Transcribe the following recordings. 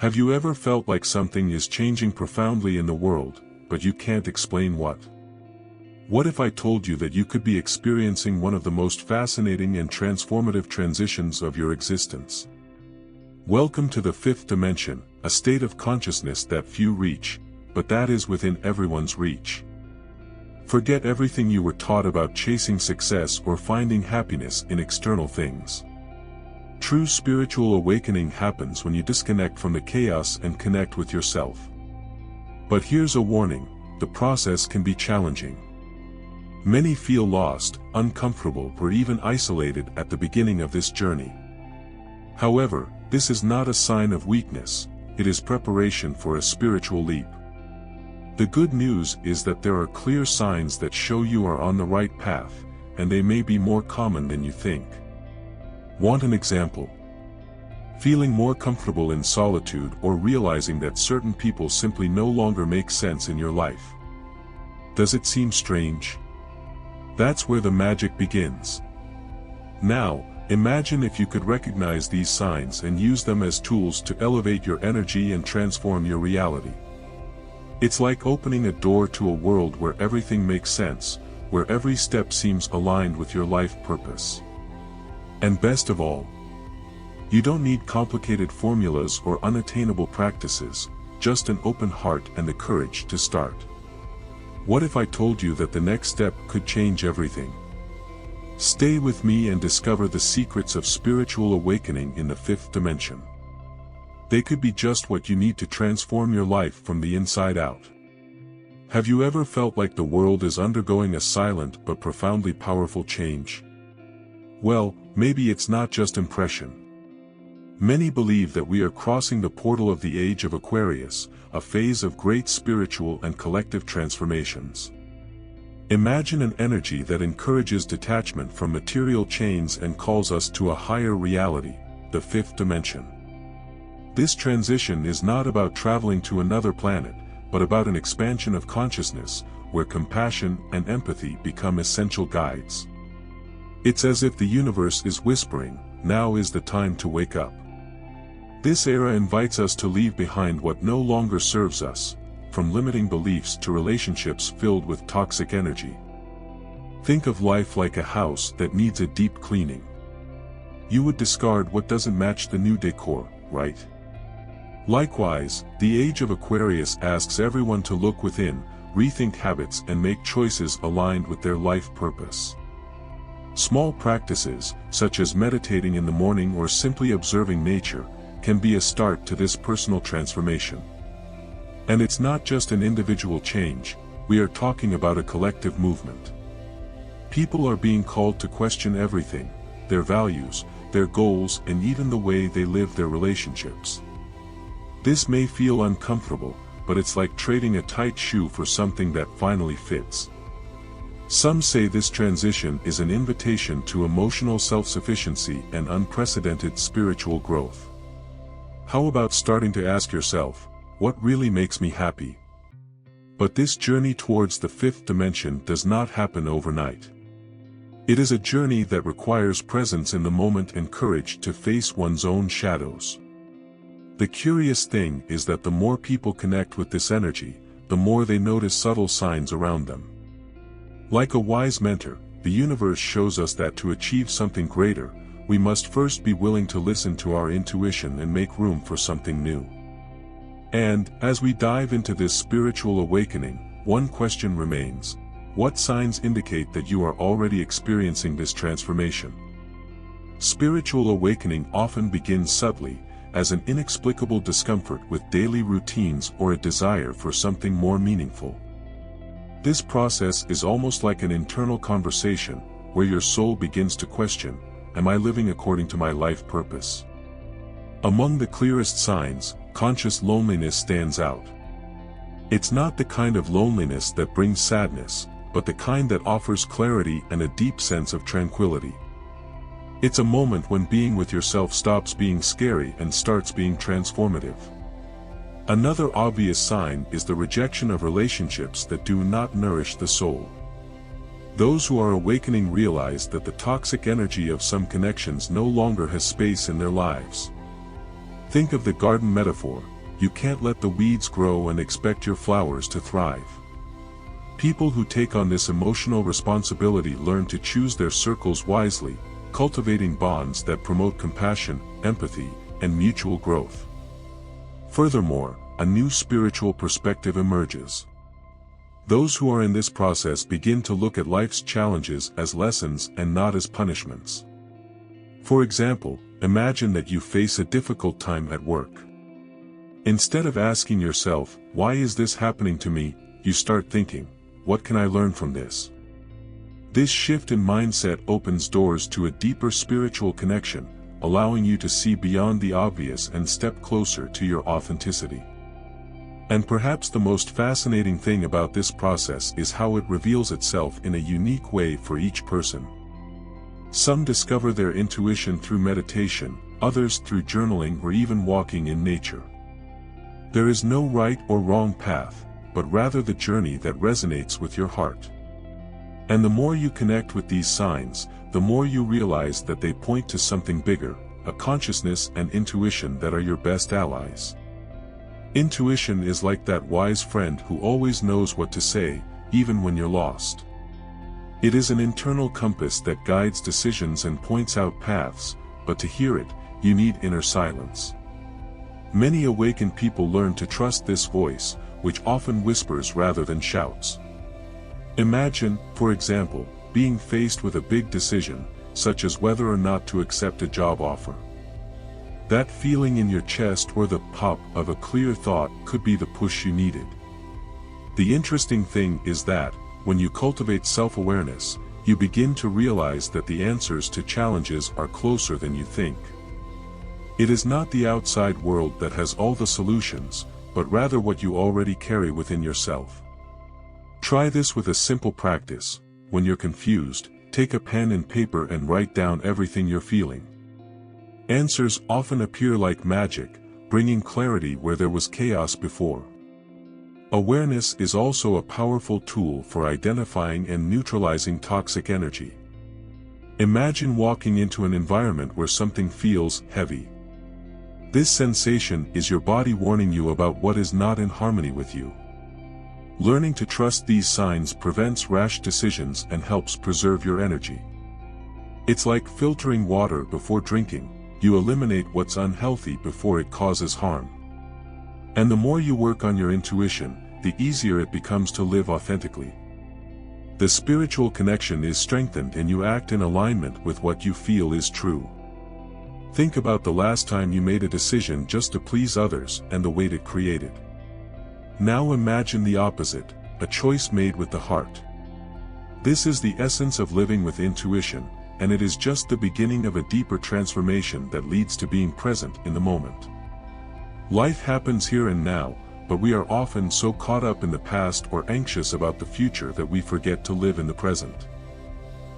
Have you ever felt like something is changing profoundly in the world, but you can't explain what? What if I told you that you could be experiencing one of the most fascinating and transformative transitions of your existence? Welcome to the fifth dimension, a state of consciousness that few reach, but that is within everyone's reach. Forget everything you were taught about chasing success or finding happiness in external things. True spiritual awakening happens when you disconnect from the chaos and connect with yourself. But here's a warning: the process can be challenging. Many feel lost, uncomfortable, or even isolated at the beginning of this journey. However, this is not a sign of weakness, it is preparation for a spiritual leap. The good news is that there are clear signs that show you are on the right path, and they may be more common than you think. Want an example? Feeling more comfortable in solitude or realizing that certain people simply no longer make sense in your life. Does it seem strange? That's where the magic begins. Now, imagine if you could recognize these signs and use them as tools to elevate your energy and transform your reality. It's like opening a door to a world where everything makes sense, where every step seems aligned with your life purpose. And best of all, you don't need complicated formulas or unattainable practices, just an open heart and the courage to start. What if I told you that the next step could change everything? Stay with me and discover the secrets of spiritual awakening in the fifth dimension. They could be just what you need to transform your life from the inside out. Have you ever felt like the world is undergoing a silent but profoundly powerful change? Well, maybe it's not just impression. Many believe that we are crossing the portal of the age of Aquarius, a phase of great spiritual and collective transformations. Imagine an energy that encourages detachment from material chains and calls us to a higher reality, the fifth dimension. This transition is not about traveling to another planet, but about an expansion of consciousness, where compassion and empathy become essential guides. It's as if the universe is whispering, now is the time to wake up. This era invites us to leave behind what no longer serves us, from limiting beliefs to relationships filled with toxic energy. Think of life like a house that needs a deep cleaning. You would discard what doesn't match the new decor, right? Likewise, the age of Aquarius asks everyone to look within, rethink habits and make choices aligned with their life purpose. Small practices, such as meditating in the morning or simply observing nature, can be a start to this personal transformation. And it's not just an individual change, we are talking about a collective movement. People are being called to question everything: their values, their goals, and even the way they live their relationships. This may feel uncomfortable, but it's like trading a tight shoe for something that finally fits. Some say this transition is an invitation to emotional self-sufficiency and unprecedented spiritual growth. How about starting to ask yourself, what really makes me happy? But this journey towards the fifth dimension does not happen overnight. It is a journey that requires presence in the moment and courage to face one's own shadows. The curious thing is that the more people connect with this energy, the more they notice subtle signs around them. Like a wise mentor, the universe shows us that to achieve something greater, we must first be willing to listen to our intuition and make room for something new. And, as we dive into this spiritual awakening, one question remains: what signs indicate that you are already experiencing this transformation? Spiritual awakening often begins subtly, as an inexplicable discomfort with daily routines or a desire for something more meaningful. This process is almost like an internal conversation, where your soul begins to question, am I living according to my life purpose? Among the clearest signs, conscious loneliness stands out. It's not the kind of loneliness that brings sadness, but the kind that offers clarity and a deep sense of tranquility. It's a moment when being with yourself stops being scary and starts being transformative. Another obvious sign is the rejection of relationships that do not nourish the soul. Those who are awakening realize that the toxic energy of some connections no longer has space in their lives. Think of the garden metaphor: you can't let the weeds grow and expect your flowers to thrive. People who take on this emotional responsibility learn to choose their circles wisely, cultivating bonds that promote compassion, empathy, and mutual growth. Furthermore, a new spiritual perspective emerges. Those who are in this process begin to look at life's challenges as lessons and not as punishments. For example, imagine that you face a difficult time at work. Instead of asking yourself, "Why is this happening to me?" you start thinking, "What can I learn from this?" This shift in mindset opens doors to a deeper spiritual connection, allowing you to see beyond the obvious and step closer to your authenticity. And perhaps the most fascinating thing about this process is how it reveals itself in a unique way for each person. Some discover their intuition through meditation, others through journaling or even walking in nature. There is no right or wrong path, but rather the journey that resonates with your heart. And the more you connect with these signs, the more you realize that they point to something bigger, a consciousness and intuition that are your best allies. Intuition is like that wise friend who always knows what to say, even when you're lost. It is an internal compass that guides decisions and points out paths, but to hear it, you need inner silence. Many awakened people learn to trust this voice, which often whispers rather than shouts. Imagine, for example, being faced with a big decision, such as whether or not to accept a job offer. That feeling in your chest or the pop of a clear thought could be the push you needed. The interesting thing is that, when you cultivate self-awareness, you begin to realize that the answers to challenges are closer than you think. It is not the outside world that has all the solutions, but rather what you already carry within yourself. Try this with a simple practice. When you're confused, take a pen and paper and write down everything you're feeling. Answers often appear like magic, bringing clarity where there was chaos before. Awareness is also a powerful tool for identifying and neutralizing toxic energy. Imagine walking into an environment where something feels heavy. This sensation is your body warning you about what is not in harmony with you. Learning to trust these signs prevents rash decisions and helps preserve your energy. It's like filtering water before drinking. You eliminate what's unhealthy before it causes harm. And the more you work on your intuition, the easier it becomes to live authentically. The spiritual connection is strengthened and you act in alignment with what you feel is true. Think about the last time you made a decision just to please others and the weight it created. Now imagine the opposite, a choice made with the heart. This is the essence of living with intuition, and it is just the beginning of a deeper transformation that leads to being present in the moment. Life happens here and now, but we are often so caught up in the past or anxious about the future that we forget to live in the present.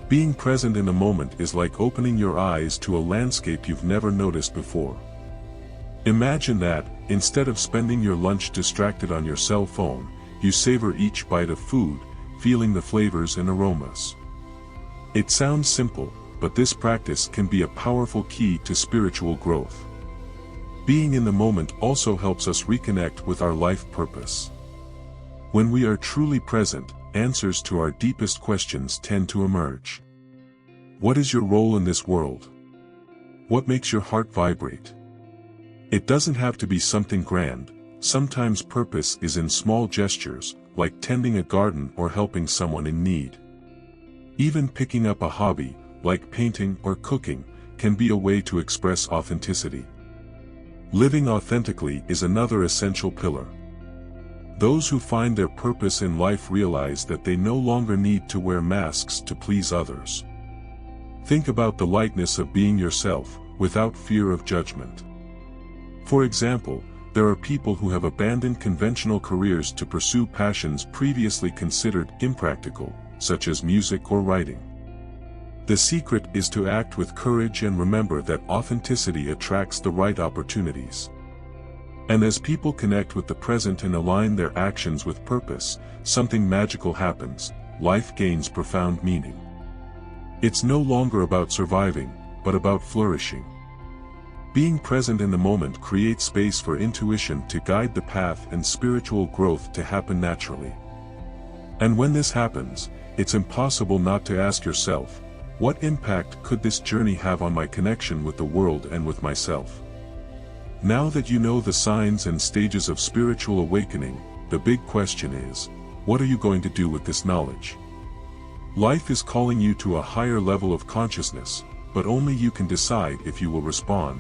Being present in the moment is like opening your eyes to a landscape you've never noticed before. Imagine that, instead of spending your lunch distracted on your cell phone, you savor each bite of food, feeling the flavors and aromas. It sounds simple, but this practice can be a powerful key to spiritual growth. Being in the moment also helps us reconnect with our life purpose. When we are truly present, answers to our deepest questions tend to emerge. What is your role in this world? What makes your heart vibrate? It doesn't have to be something grand. Sometimes purpose is in small gestures, like tending a garden or helping someone in need. Even picking up a hobby, like painting or cooking, can be a way to express authenticity. Living authentically is another essential pillar. Those who find their purpose in life realize that they no longer need to wear masks to please others. Think about the lightness of being yourself, without fear of judgment. For example, there are people who have abandoned conventional careers to pursue passions previously considered impractical, such as music or writing. The secret is to act with courage and remember that authenticity attracts the right opportunities. And as people connect with the present and align their actions with purpose, something magical happens. Life gains profound meaning. It's no longer about surviving, but about flourishing. Being present in the moment creates space for intuition to guide the path and spiritual growth to happen naturally. And when this happens, it's impossible not to ask yourself, what impact could this journey have on my connection with the world and with myself? Now that you know the signs and stages of spiritual awakening, the big question is, what are you going to do with this knowledge? Life is calling you to a higher level of consciousness, but only you can decide if you will respond.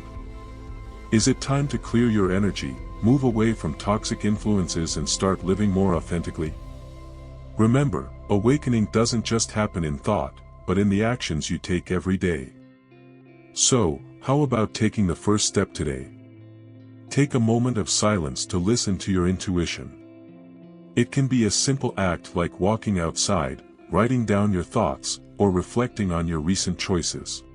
Is it time to clear your energy, move away from toxic influences and start living more authentically? Remember, awakening doesn't just happen in thought, but in the actions you take every day. So, how about taking the first step today? Take a moment of silence to listen to your intuition. It can be a simple act like walking outside, writing down your thoughts, or reflecting on your recent choices.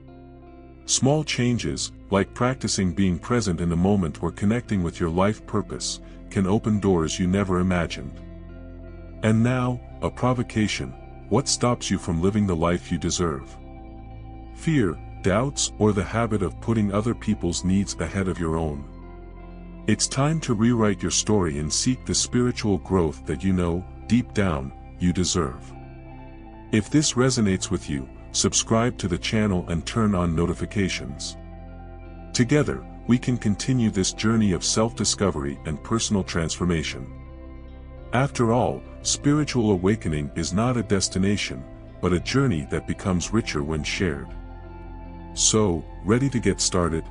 Small changes, like practicing being present in the moment or connecting with your life purpose, can open doors you never imagined. And now, a provocation: what stops you from living the life you deserve? Fear, doubts, or the habit of putting other people's needs ahead of your own? It's time to rewrite your story and seek the spiritual growth that you know, deep down, you deserve. If this resonates with you, subscribe to the channel and turn on notifications. Together, we can continue this journey of self-discovery and personal transformation. After all, spiritual awakening is not a destination, but a journey that becomes richer when shared. So, ready to get started?